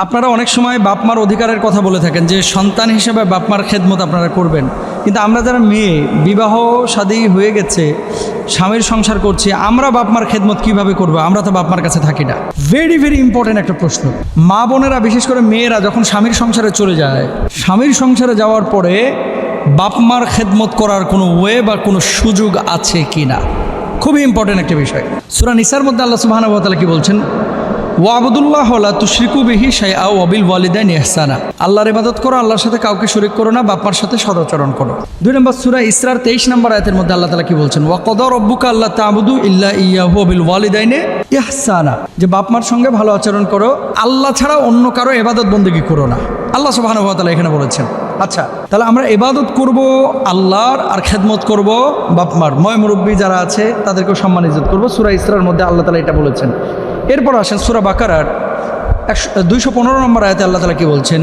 আপনারা অনেক সময় বাপমার অধিকারের কথা বলে থাকেন যে সন্তান হিসেবে বাপমার খেদমত আপনারা করবেন, কিন্তু আমরা যারা মেয়ে বিবাহ শাদী হয়ে গেছে, স্বামীর সংসার করছি, আমরা বাপমার খেদমত কিভাবে করব? আমরা তো বাপমার কাছে থাকি না। ভেরি ভেরি ইম্পর্টেন্ট একটা প্রশ্ন। মা বোনেরা, বিশেষ করে মেয়েরা যখন স্বামীর সংসারে চলে যায়, স্বামীর সংসারে যাওয়ার পরে বাপমার খেদমত করার কোনো ওয়ে বা কোনো সুযোগ আছে কি না, খুবই ইম্পর্টেন্ট একটা বিষয়। সূরা নিসার মধ্যে আল্লাহ সুবহানাহু ওয়া তাআলা কি বলছেন? ওয়াবুদুল্লাহ লা তুশরিকু বিহি শাইআ ওয়া বিল ওয়ালিদাইনি ইহসানা। আল্লাহর ইবাদত করো, আল্লাহর সাথে কাউকে শরীক করো না, বাপমার সাথে সদাচরণ করো। 2 নম্বর সূরা ইসরার 23 নম্বর আয়াতের মধ্যে আল্লাহ তাআলা কি বলছেন? ওয়া ক্বাদা রাব্বুকা আল্লা তা'বুদু ইল্লা ইয়্যাহু ওয়া বিল ওয়ালিদাইনি ইহসানা। যে বাপমার সঙ্গে ভালো আচরণ করো, আল্লাহ ছাড়া অন্য কারো ইবাদত বন্দেগী করো না, আল্লাহ সুবহানাহু ওয়া তাআলা এখানে বলেছেন। আচ্ছা, তাহলে আমরা ইবাদত করব আল্লাহর, আর খেদমত করব বাপমার। মুরব্বী যারা আছে তাদেরকেও সম্মান ইজ্জত করব। সূরা ইসরার মধ্যে আল্লাহ তাআলা এটা বলেছেন। এরপর আসেন সূরা বাকারার 215 নম্বর আয়াতে আল্লাহ তাআলা কি বলছেন?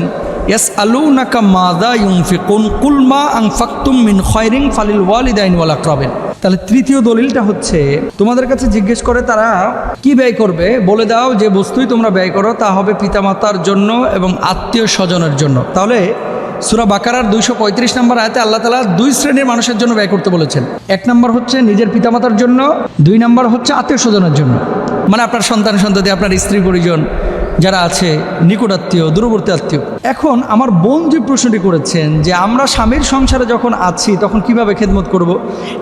ইয়াসআলুনাকা মাযা ইউনফিকুন কুল মা আনফাকতুম মিন খায়রিন ফালিল ওয়ালিদাইনি ওয়াল আকরাবিন। তাহলে তৃতীয় দলিলটা হচ্ছে, তোমাদের কাছে জিজ্ঞেস করে তারা কি ব্যয় করবে, বলে দাও যে বস্তুই তোমরা ব্যয় করো তা হবে পিতামাতার জন্য এবং আত্মীয় স্বজনের জন্য। তাহলে সূরা বাকারার 235 নম্বর আয়াতে আল্লাহ তাআলা 2 শ্রেণীর মানুষের জন্য ব্যয় করতে বলেছেন। 1 নম্বর হচ্ছে নিজের পিতামাতার জন্য, 2 নম্বর হচ্ছে আত্মীয় স্বজনের জন্য, মানে আপনার সন্তান সন্ততি, আপনার স্ত্রী পরিজন যারা আছে, নিকট আত্মীয়, দূরবর্তী আত্মীয়। এখন আমার বোন যে প্রশ্নটি করেছেন যে আমরা স্বামীর সংসারে যখন আছি তখন কিভাবে খেদমত করব,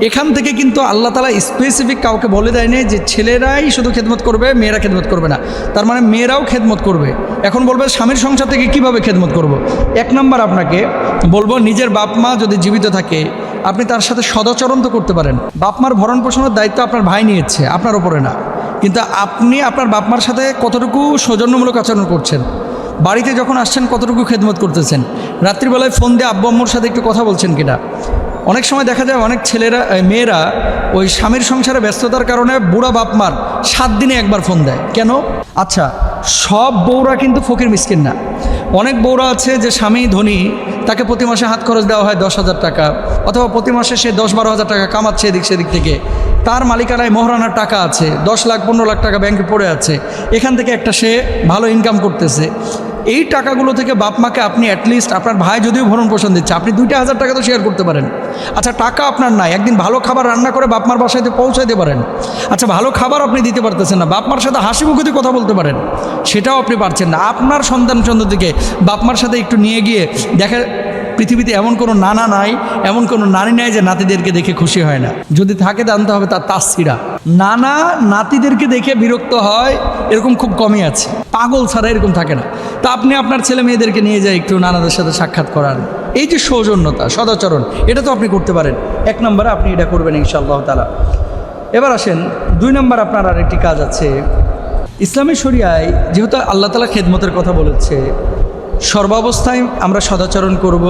এখান থেকে কিন্তু আল্লাহ তাআলা স্পেসিফিক কাউকে বলে দেয়নি যে ছেলেরাই শুধু খেদমত করবে, মেয়েরা খেদমত করবে না। তার মানে মেয়েরাও খেদমত করবে। এখন বলবে স্বামীর সংসার থেকে কিভাবে খেদমত করব। 1 নম্বর আপনাকে বলবো, নিজের বাপ মা যদি জীবিত থাকে আপনি তার সাথে সদাচরণ তো করতে পারেন। বাপমার ভরণ পোষণের দায়িত্ব আপনার ভাই নিয়েছে, আপনার ওপরে না। কিন্তু আপনি আপনার বাপমার সাথে কতটুকু সৌজন্যমূলক আচরণ করছেন, বাড়িতে যখন আসছেন কতটুকু খেদমত করতেছেন, রাত্রিবেলায় ফোন দিয়ে আব্বু আম্মুর সাথে একটু কথা বলছেন কিনা। অনেক সময় দেখা যায় অনেক মেয়েরা ওই স্বামীর সংসারে ব্যস্ততার কারণে বুড়া বাপমার 7 দিনে একবার ফোন দেয়। কেন? আচ্ছা, সব বউরা কিন্তু ফকির মিসকিন না। অনেক বউরা আছে যে স্বামী ধনী, তাকে প্রতি মাসে হাত খরচ দেওয়া হয় 10,000 টাকা, অথবা প্রতি মাসে সে 10-12 হাজার টাকা কামাচ্ছে এদিক সেদিক থেকে। তার মালিকানায় মোহরানার টাকা আছে, 10 লাখ 15 লাখ টাকা ব্যাংকে পড়ে আছে, এখান থেকে একটা সে ভালো ইনকাম করতেছে। এই টাকাগুলো থেকে বাপ মাকে আপনি অ্যাটলিস্ট, আপনার ভাই যদিও ভরণ পোষণ দিচ্ছে, আপনি 2,000 টাকা তো শেয়ার করতে পারেন। আচ্ছা, টাকা আপনার নাই, একদিন ভালো খাবার রান্না করে বাপমার বাসায় পৌঁছাইতে পারেন। আচ্ছা, ভালো খাবার আপনি দিতে পারতেছেন না, বাপমার সাথে হাসি মুখে কথা বলতে পারেন, সেটাও আপনি পারছেন না। আপনার সন্তান সন্ততিকে বাপমার সাথে একটু নিয়ে গিয়ে দেখে, পৃথিবীতে এমন কোনো নানা নাই, এমন কোনো নানি নাই যে নাতিদেরকে দেখে খুশি হয় না। যদি থাকে জানতে হবে তার তাসসিরা। নানা নাতিদেরকে দেখে বিরক্ত হয় এরকম খুব কমই আছে, পাগল ছাড়া এরকম থাকে না। তা আপনি আপনার ছেলে মেয়েদেরকে নিয়ে যায় একটু নানাদের সাথে সাক্ষাৎ করান, এই যে সৌজন্যতা, সদাচরণ, এটা তো আপনি করতে পারেন। 1 নম্বরে আপনি এটা করবেন ইনশাআল্লাহ তাআলা। এবার আসেন 2 নম্বর, আপনার আরেকটি কাজ আছে। ইসলামী শরিয়ায় যেহেতু আল্লাহ তাআলা খেদমতের কথা বলেছে, সর্বাবস্থায় আমরা সদাচরণ করব।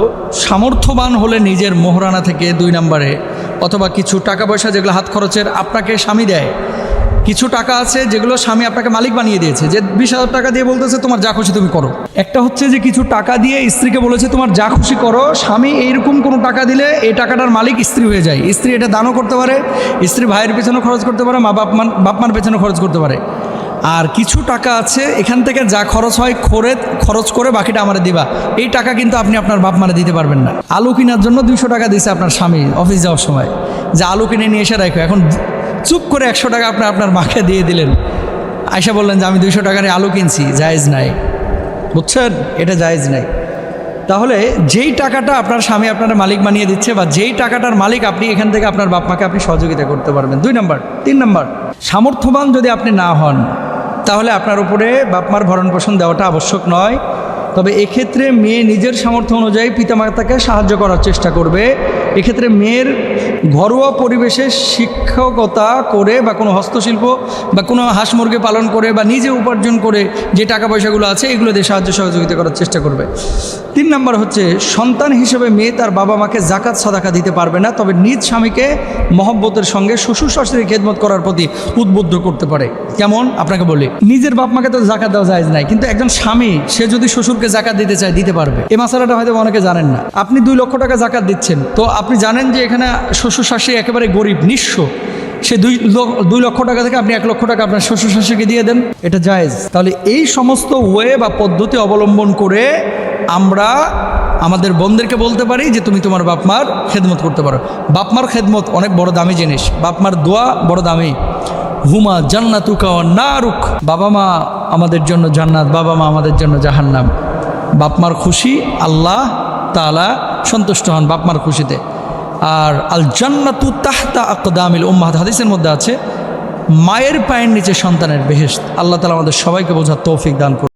সামর্থ্যবান হলে নিজের মোহরানা থেকে 2 নম্বরে, অথবা কিছু টাকা পয়সা যেগুলো হাত খরচের আপনাকে স্বামী দেয়, কিছু টাকা আছে যেগুলো স্বামী আপনাকে মালিক বানিয়ে দিয়েছে, যে 20,000 টাকা দিয়ে বলতেছে তোমার যা খুশি তুমি করো। একটা হচ্ছে যে কিছু টাকা দিয়ে স্ত্রীকে বলেছে তোমার যা খুশি করো। স্বামী এইরকম কোনো টাকা দিলে এই টাকাটার মালিক স্ত্রী হয়ে যায়। স্ত্রী এটা দানও করতে পারে, স্ত্রী ভাইয়ের পেছনেও খরচ করতে পারে, বাপমার পেছনেও খরচ করতে পারে। আর কিছু টাকা আছে এখান থেকে যা খরচ হয় খরচ করে বাকিটা আমারে দিবা, এই টাকা কিন্তু আপনি আপনার বাপ মারে দিতে পারবেন না। আলু কেনার জন্য 200 টাকা দিয়েছে আপনার স্বামী অফিস যাওয়ার সময়, যে আলু কিনে নিয়ে এসে রাখো। এখন চুপ করে 100 টাকা আপনার মাকে দিয়ে দিলেন, আয়সা বললেন যে আমি 200 টাকার আলু কিনছি, জায়েজ নাই, বুঝছেন? এটা জায়েজ নাই। তাহলে যেই টাকাটা আপনার স্বামী আপনার মালিক বানিয়ে দিচ্ছে, বা যেই টাকাটার মালিক আপনি, এখান থেকে আপনার বাপ মাকে আপনি সহযোগিতা করতে পারবেন। 2 নম্বর। 3 নম্বর, সামর্থ্যবান যদি আপনি না হন তাহলে আপনার উপরে বাপমার ভরণ পোষণ দেওয়াটা আবশ্যক নয়। তবে এক্ষেত্রে মেয়ে নিজের সামর্থ্য অনুযায়ী পিতামাতাকে সাহায্য করার চেষ্টা করবে। এক্ষেত্রে মেয়ের ঘরোয়া পরিবেশে শিক্ষকতা করে, বা কোনো হস্তশিল্প, বা কোনো হাঁস মুরগি পালন করে, বা নিজে উপার্জন করে যে টাকা পয়সাগুলো আছে এগুলো দিয়ে সাহায্য সহযোগিতা করার চেষ্টা করবে। 3 নম্বর হচ্ছে, সন্তান হিসেবে মেয়ে তার বাবা মাকে জাকাত সাদাকা দিতে পারবে না, তবে নিজ স্বামীকে মহব্বতের সঙ্গে শ্বশুর শাশুড়ির খেদমত করার প্রতি উদ্বুদ্ধ করতে পারে। কেমন? আপনাকে বলি, নিজের বাপ মাকে তো জাকাত দেওয়া জায়েজ নাই, কিন্তু একজন স্বামী সে যদি শ্বশুরকে জাকাত দিতে চায় দিতে পারবে। এই মাসালাটা হয়তো অনেকে জানেন না। আপনি 2 লক্ষ টাকা জাকাত দিচ্ছেন, তো আপনি জানেন যে এখানে শ্বশুর শাশুড়ি একেবারে গরিব, নিঃস্ব, সে 2 লক্ষ টাকা থেকে আপনি 1 লক্ষ টাকা আপনার শ্বশুর শাশুড়িকে দিয়ে দেন, এটা জায়েজ। তাহলে এই সমস্ত ওয়ে বা পদ্ধতি অবলম্বন করে আমরা আমাদের বোনদেরকে বলতে পারি যে তুমি তোমার বাপমার খেদমত করতে পারো। বাপমার খেদমত অনেক বড় দামি জিনিস, বাপমার দোয়া বড় দামি। হুমা জান্নাতুকা ওয়া নারুক, বাবা মা আমাদের জন্য জান্নাত, বাবা মা আমাদের জন্য জাহান্নাম। বাপমার খুশি আল্লাহ তাআলা সন্তুষ্ট হন বাপমার খুশিতে। আর আল জান্নাতু তাহতা আকদামিল উম্মাহাত, হাদিসের মধ্যে আছে মায়ের পায়ের নিচে সন্তানের বেহেশত। আল্লাহ তাআলা আমাদের সবাইকে বোঝার তৌফিক দান করুন।